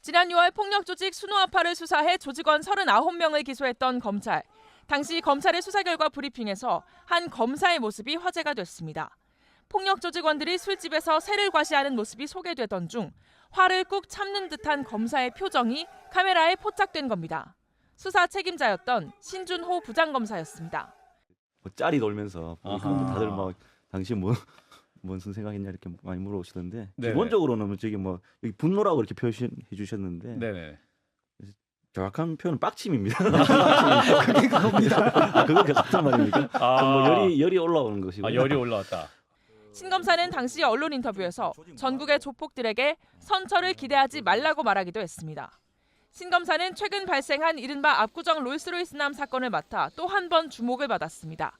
지난 6월 폭력 조직 순우아파를 수사해 조직원 39명을 기소했던 검찰. 당시 검찰의 수사 결과 브리핑에서 한 검사의 모습이 화제가 됐습니다. 폭력 조직원들이 술집에서 새를 과시하는 모습이 소개되던 중 화를 꾹 참는 듯한 검사의 표정이 카메라에 포착된 겁니다. 수사 책임자였던 신준호 부장검사였습니다. 짤이 돌면서 아하. 다들 막 당시 무슨 생각했냐 이렇게 많이 물어보시던데 네네. 기본적으로는 저기 뭐 여기 분노라고 이렇게 표시해 주셨는데 네네. 정확한 표현은 빡침입니다. 그게 그겁니다. 그거 같은 말입니까? 뭐 열이 올라오는 것이고. 열이 올라왔다. 신 검사는 당시 언론 인터뷰에서 전국의 조폭들에게 선처를 기대하지 말라고 말하기도 했습니다. 신 검사는 최근 발생한 이른바 압구정 롤스로이스남 사건을 맡아 또 한 번 주목을 받았습니다.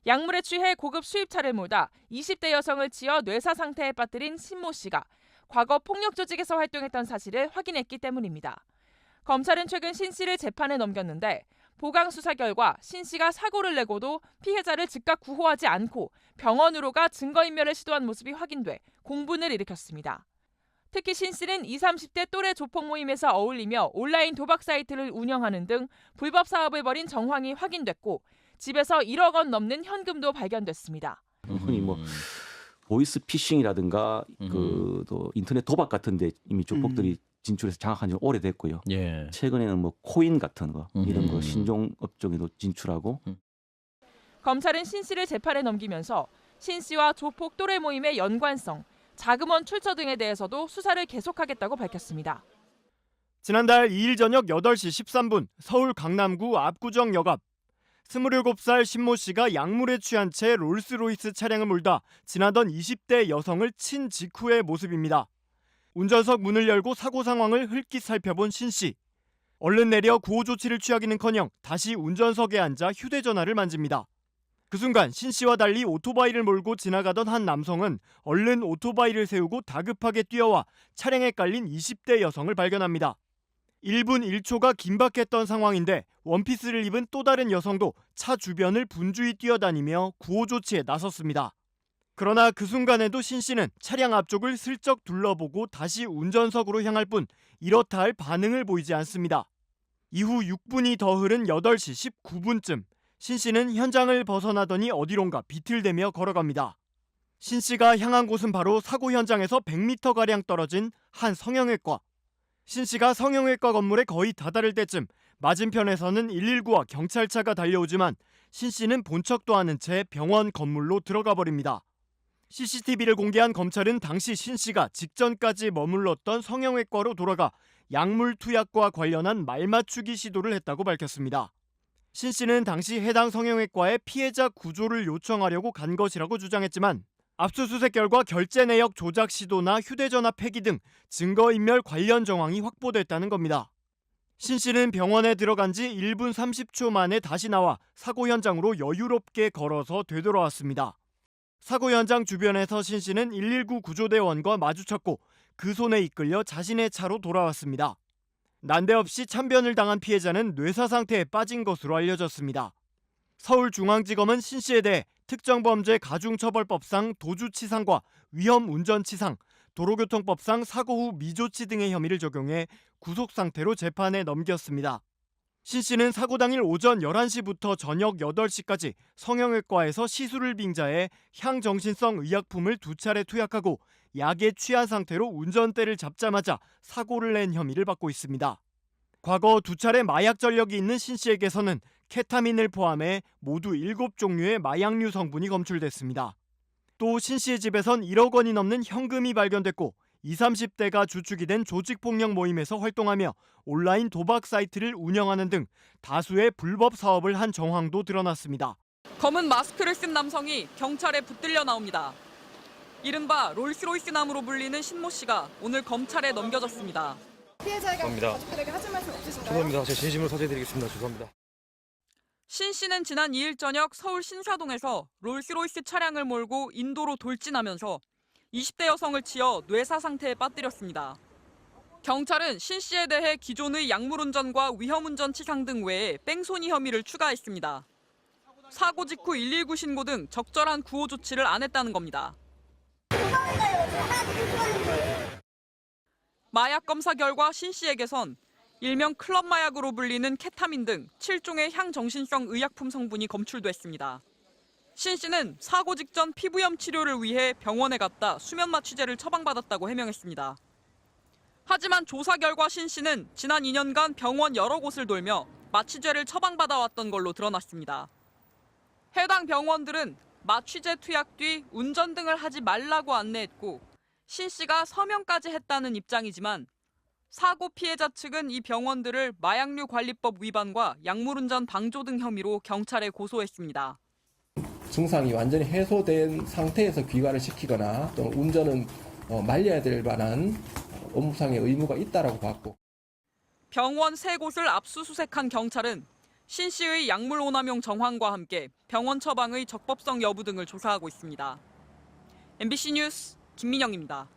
약물에 취해 고급 수입차를 몰다 20대 여성을 치어 뇌사 상태에 빠뜨린 신모 씨가 과거 폭력 조직에서 활동했던 사실을 확인했기 때문입니다. 검찰은 최근 신 씨를 재판에 넘겼는데 보강 수사 결과 신 씨가 사고를 내고도 피해자를 즉각 구호하지 않고 병원으로 가 증거인멸을 시도한 모습이 확인돼 공분을 일으켰습니다. 특히 신 씨는 20, 30대 또래 조폭 모임에서 어울리며 온라인 도박 사이트를 운영하는 등 불법 사업을 벌인 정황이 확인됐고 집에서 1억 원 넘는 현금도 발견됐습니다. 흔히 뭐 보이스 피싱이라든가 또 인터넷 도박 같은데 이미 조폭들이 진출해서 장악한 지는 오래됐고요. 예. 최근에는 뭐 코인 같은 거 이런 거 신종 업종에도 진출하고. 검찰은 신 씨를 재판에 넘기면서 신 씨와 조폭 또래 모임의 연관성, 자금원 출처 등에 대해서도 수사를 계속하겠다고 밝혔습니다. 지난달 2일 저녁 8시 13분 서울 강남구 압구정역 앞 27살 신모 씨가 약물에 취한 채 롤스로이스 차량을 몰다 지나던 20대 여성을 친 직후의 모습입니다. 운전석 문을 열고 사고 상황을 흘낏 살펴본 신 씨. 얼른 내려 구호 조치를 취하기는커녕 다시 운전석에 앉아 휴대전화를 만집니다. 그 순간 신 씨와 달리 오토바이를 몰고 지나가던 한 남성은 얼른 오토바이를 세우고 다급하게 뛰어와 차량에 깔린 20대 여성을 발견합니다. 1분 1초가 긴박했던 상황인데 원피스를 입은 또 다른 여성도 차 주변을 분주히 뛰어다니며 구호 조치에 나섰습니다. 그러나 그 순간에도 신 씨는 차량 앞쪽을 슬쩍 둘러보고 다시 운전석으로 향할 뿐 이렇다 할 반응을 보이지 않습니다. 이후 6분이 더 흐른 8시 19분쯤 신 씨는 현장을 벗어나더니 어디론가 비틀대며 걸어갑니다. 신 씨가 향한 곳은 바로 사고 현장에서 100m가량 떨어진 한 성형외과. 신 씨가 성형외과 건물에 거의 다다를 때쯤 맞은편에서는 119와 경찰차가 달려오지만 신 씨는 본 척도 않은 채 병원 건물로 들어가 버립니다. CCTV를 공개한 검찰은 당시 신 씨가 직전까지 머물렀던 성형외과로 돌아가 약물 투약과 관련한 말맞추기 시도를 했다고 밝혔습니다. 신 씨는 당시 해당 성형외과에 피해자 구조를 요청하려고 간 것이라고 주장했지만 압수수색 결과 결제 내역 조작 시도나 휴대전화 폐기 등 증거인멸 관련 정황이 확보됐다는 겁니다. 신 씨는 병원에 들어간 지 1분 30초 만에 다시 나와 사고 현장으로 여유롭게 걸어서 되돌아왔습니다. 사고 현장 주변에서 신 씨는 119 구조대원과 마주쳤고 그 손에 이끌려 자신의 차로 돌아왔습니다. 난데없이 참변을 당한 피해자는 뇌사 상태에 빠진 것으로 알려졌습니다. 서울중앙지검은 신 씨에 대해 특정범죄 가중처벌법상 도주치상과 위험운전치상, 도로교통법상 사고 후 미조치 등의 혐의를 적용해 구속상태로 재판에 넘겼습니다. 신 씨는 사고 당일 오전 11시부터 저녁 8시까지 성형외과에서 시술을 빙자해 향정신성 의약품을 2차례 투약하고 약에 취한 상태로 운전대를 잡자마자 사고를 낸 혐의를 받고 있습니다. 과거 2차례 마약 전력이 있는 신 씨에게서는 케타민을 포함해 모두 7종류의 마약류 성분이 검출됐습니다. 또 신 씨의 집에선 1억 원이 넘는 현금이 발견됐고 20, 30대가 주축이 된 조직폭력 모임에서 활동하며 온라인 도박 사이트를 운영하는 등 다수의 불법 사업을 한 정황도 드러났습니다. 검은 마스크를 쓴 남성이 경찰에 붙들려 나옵니다. 이른바 롤스로이스 남으로 불리는 신모 씨가 오늘 검찰에 넘겨졌습니다. 피해자에게 가족들에게 하실 말씀 없으신가요? 죄송합니다. 제 진심으로 사죄드리겠습니다. 죄송합니다. 신 씨는 지난 2일 저녁 서울 신사동에서 롤스로이스 차량을 몰고 인도로 돌진하면서 20대 여성을 치어 뇌사 상태에 빠뜨렸습니다. 경찰은 신 씨에 대해 기존의 약물운전과 위험운전 치상 등 외에 뺑소니 혐의를 추가했습니다. 사고 직후 119 신고 등 적절한 구호 조치를 안 했다는 겁니다. 마약 검사 결과 신 씨에게선 일명 클럽 마약으로 불리는 케타민 등 7종의 향정신성 의약품 성분이 검출됐습니다. 신 씨는 사고 직전 피부염 치료를 위해 병원에 갔다 수면 마취제를 처방받았다고 해명했습니다. 하지만 조사 결과 신 씨는 지난 2년간 병원 여러 곳을 돌며 마취제를 처방받아왔던 걸로 드러났습니다. 해당 병원들은 마취제 투약 뒤 운전 등을 하지 말라고 안내했고 신 씨가 서명까지 했다는 입장이지만 사고 피해자 측은 이 병원들을 마약류 관리법 위반과 약물운전 방조 등 혐의로 경찰에 고소했습니다. 증상이 완전히 해소된 상태에서 귀가를 시키거나 또 운전은 말려야 될 만한 업무상의 의무가 있다라고 봤고 병원 3곳을 압수수색한 경찰은 신 씨의 약물 오남용 정황과 함께 병원 처방의 적법성 여부 등을 조사하고 있습니다. MBC 뉴스 김민영입니다.